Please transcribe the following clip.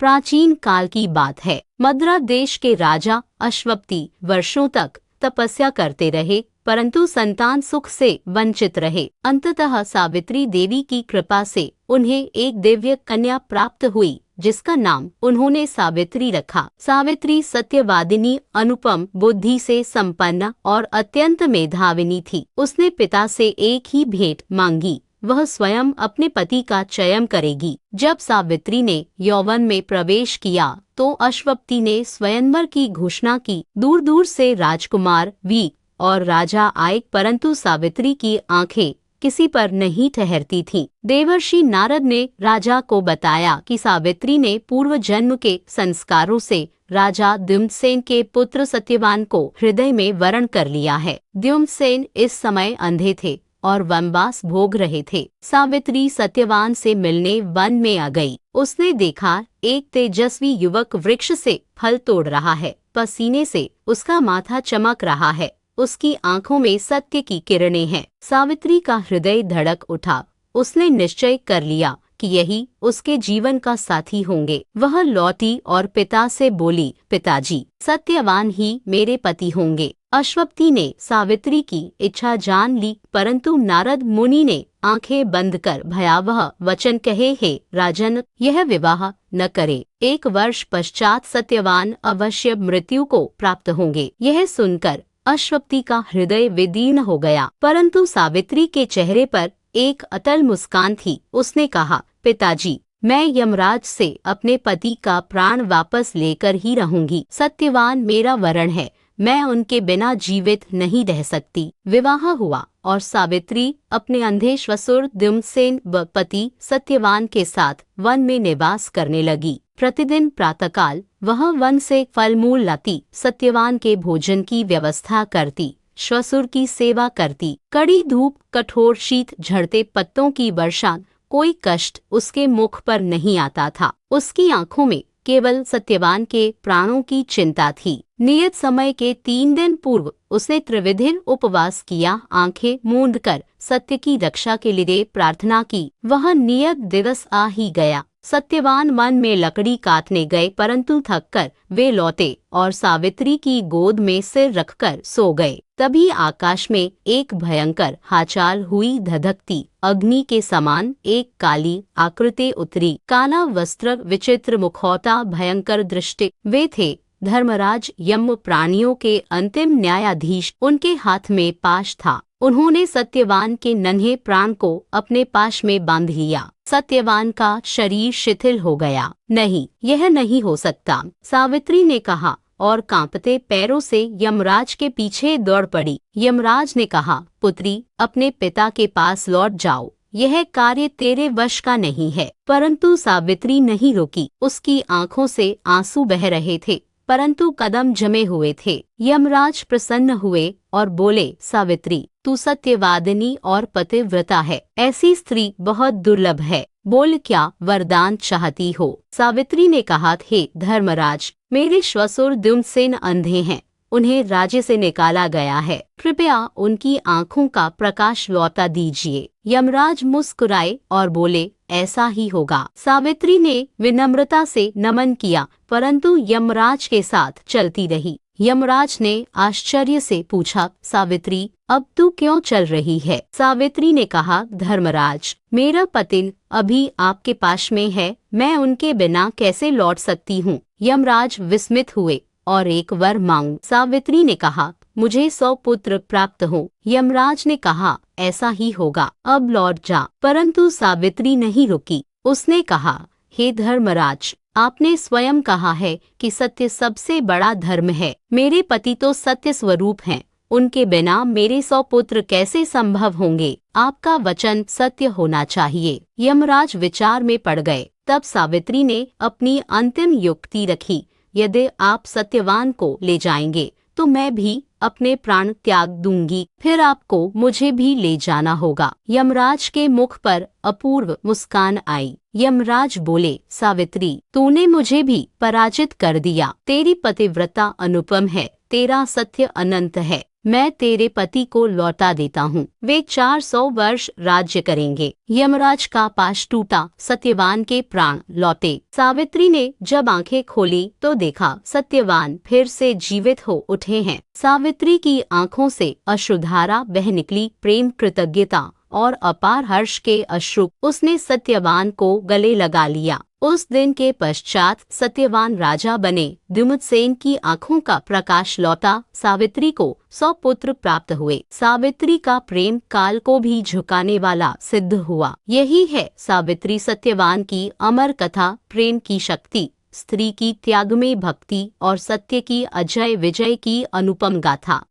प्राचीन काल की बात है। मद्रा देश के राजा अश्वपति वर्षों तक तपस्या करते रहे, परंतु संतान सुख से वंचित रहे। अंततः सावित्री देवी की कृपा से उन्हें एक दिव्य कन्या प्राप्त हुई, जिसका नाम उन्होंने सावित्री रखा। सावित्री सत्यवादिनी, अनुपम बुद्धि से संपन्न और अत्यंत मेधाविनी थी। उसने पिता से एक ही भेंट मांगी, वह स्वयं अपने पति का चयन करेगी। जब सावित्री ने यौवन में प्रवेश किया तो अश्वपति ने स्वयंवर की घोषणा की। दूर दूर से राजकुमार, वीर और राजा आए, परंतु सावित्री की आंखें किसी पर नहीं ठहरती थीं। देवर्षि नारद ने राजा को बताया कि सावित्री ने पूर्व जन्म के संस्कारों से राजा द्युम्नसेन के पुत्र सत्यवान को हृदय में वरण कर लिया है। द्युम्नसेन इस समय अंधे थे और वनवास भोग रहे थे। सावित्री सत्यवान से मिलने वन में आ गई। उसने देखा एक तेजस्वी युवक वृक्ष से फल तोड़ रहा है। पसीने से उसका माथा चमक रहा है, उसकी आंखों में सत्य की किरणें हैं। सावित्री का हृदय धड़क उठा। उसने निश्चय कर लिया कि यही उसके जीवन का साथी होंगे। वह लौटी और पिता से बोली, पिताजी, सत्यवान ही मेरे पति होंगे। अश्वपति ने सावित्री की इच्छा जान ली, परंतु नारद मुनि ने आंखें बंद कर भयावह वचन कहे, हे राजन, यह विवाह न करे। 1 वर्ष पश्चात सत्यवान अवश्य मृत्यु को प्राप्त होंगे। यह सुनकर अश्वपति का हृदय विदीर्ण हो गया, परंतु सावित्री के चेहरे पर एक अतल मुस्कान थी। उसने कहा, पिताजी, मैं यमराज से अपने पति का प्राण वापस लेकर ही रहूंगी। सत्यवान मेरा वरण है, मैं उनके बिना जीवित नहीं रह सकती। विवाह हुआ और सावित्री अपने अंधे श्वशुर द्युम्नसेन व पति सत्यवान के साथ वन में निवास करने लगी। प्रतिदिन प्रातःकाल वह वन से फल मूल लाती, सत्यवान के भोजन की व्यवस्था करती, श्वशुर की सेवा करती। कड़ी धूप, कठोर शीत, झड़ते पत्तों की वर्षा, कोई कष्ट उसके मुख पर नहीं आता था। उसकी आंखों में केवल सत्यवान के प्राणों की चिंता थी। नियत समय के 3 दिन पूर्व उसने त्रिविधिर उपवास किया, आंखें मूंद कर सत्य की रक्षा के लिए प्रार्थना की। वह नियत दिवस आ ही गया। सत्यवान वन में लकड़ी काटने गए, परंतु थककर वे लौटे और सावित्री की गोद में सिर रखकर सो गए। तभी आकाश में एक भयंकर हाचाल हुई। धधकती अग्नि के समान एक काली आकृति उतरी। काला वस्त्र, विचित्र मुखौटा, भयंकर दृष्टि। वे थे धर्मराज यम, प्राणियों के अंतिम न्यायाधीश। उनके हाथ में पाश था। उन्होंने सत्यवान के नन्हे प्राण को अपने पाश में बांध लिया। सत्यवान का शरीर शिथिल हो गया। नहीं, यह नहीं हो सकता, सावित्री ने कहा और कांपते पैरों से यमराज के पीछे दौड़ पड़ी। यमराज ने कहा, पुत्री, अपने पिता के पास लौट जाओ, यह कार्य तेरे वश का नहीं है। परंतु सावित्री नहीं रुकी। उसकी आंखों से आंसू बह रहे थे, परंतु कदम जमे हुए थे। यमराज प्रसन्न हुए और बोले, सावित्री, तू सत्यवादिनी और पतिव्रता है। ऐसी स्त्री बहुत दुर्लभ है। बोल, क्या वरदान चाहती हो? सावित्री ने कहा, हे धर्मराज, मेरे श्वशुर द्युम्नसेन अंधे हैं, उन्हें राज्य से निकाला गया है। कृपया उनकी आंखों का प्रकाश लौटा दीजिए। यमराज मुस्कुराए और बोले, ऐसा ही होगा। सावित्री ने विनम्रता से नमन किया, परंतु यमराज के साथ चलती रही। यमराज ने आश्चर्य से पूछा, सावित्री, अब तू क्यों चल रही है? सावित्री ने कहा, धर्मराज, मेरा पति अभी आपके पास में है, मैं उनके बिना कैसे लौट सकती हूँ? यमराज विस्मित हुए और एक वर मांग। सावित्री ने कहा, मुझे 100 पुत्र प्राप्त हो। यमराज ने कहा, ऐसा ही होगा, अब लौट जा। परंतु सावित्री नहीं रुकी। उसने कहा, हे धर्मराज, आपने स्वयं कहा है कि सत्य सबसे बड़ा धर्म है। मेरे पति तो सत्य स्वरूप हैं, उनके बिना मेरे 100 पुत्र कैसे संभव होंगे? आपका वचन सत्य होना चाहिए। यमराज विचार में पड़ गए। तब सावित्री ने अपनी अंतिम युक्ति रखी, यदि आप सत्यवान को ले जाएंगे तो मैं भी अपने प्राण त्याग दूंगी, फिर आपको मुझे भी ले जाना होगा। यमराज के मुख पर अपूर्व मुस्कान आई। यमराज बोले, सावित्री, तूने मुझे भी पराजित कर दिया। तेरी पतिव्रता अनुपम है, तेरा सत्य अनंत है। मैं तेरे पति को लौटा देता हूँ। वे 400 वर्ष राज्य करेंगे। यमराज का पाश टूटा, सत्यवान के प्राण लौटे। सावित्री ने जब आंखें खोली तो देखा सत्यवान फिर से जीवित हो उठे हैं। सावित्री की आंखों से अश्रुधारा बह निकली, प्रेम, कृतज्ञता और अपार हर्ष के अश्रु। उसने सत्यवान को गले लगा लिया। उस दिन के पश्चात सत्यवान राजा बने। द्युमत्सेन की आंखों का प्रकाश लौटा। सावित्री को 100 पुत्र प्राप्त हुए। सावित्री का प्रेम काल को भी झुकाने वाला सिद्ध हुआ। यही है सावित्री सत्यवान की अमर कथा। प्रेम की शक्ति, स्त्री की त्याग में भक्ति और सत्य की अजय विजय की अनुपम गाथा।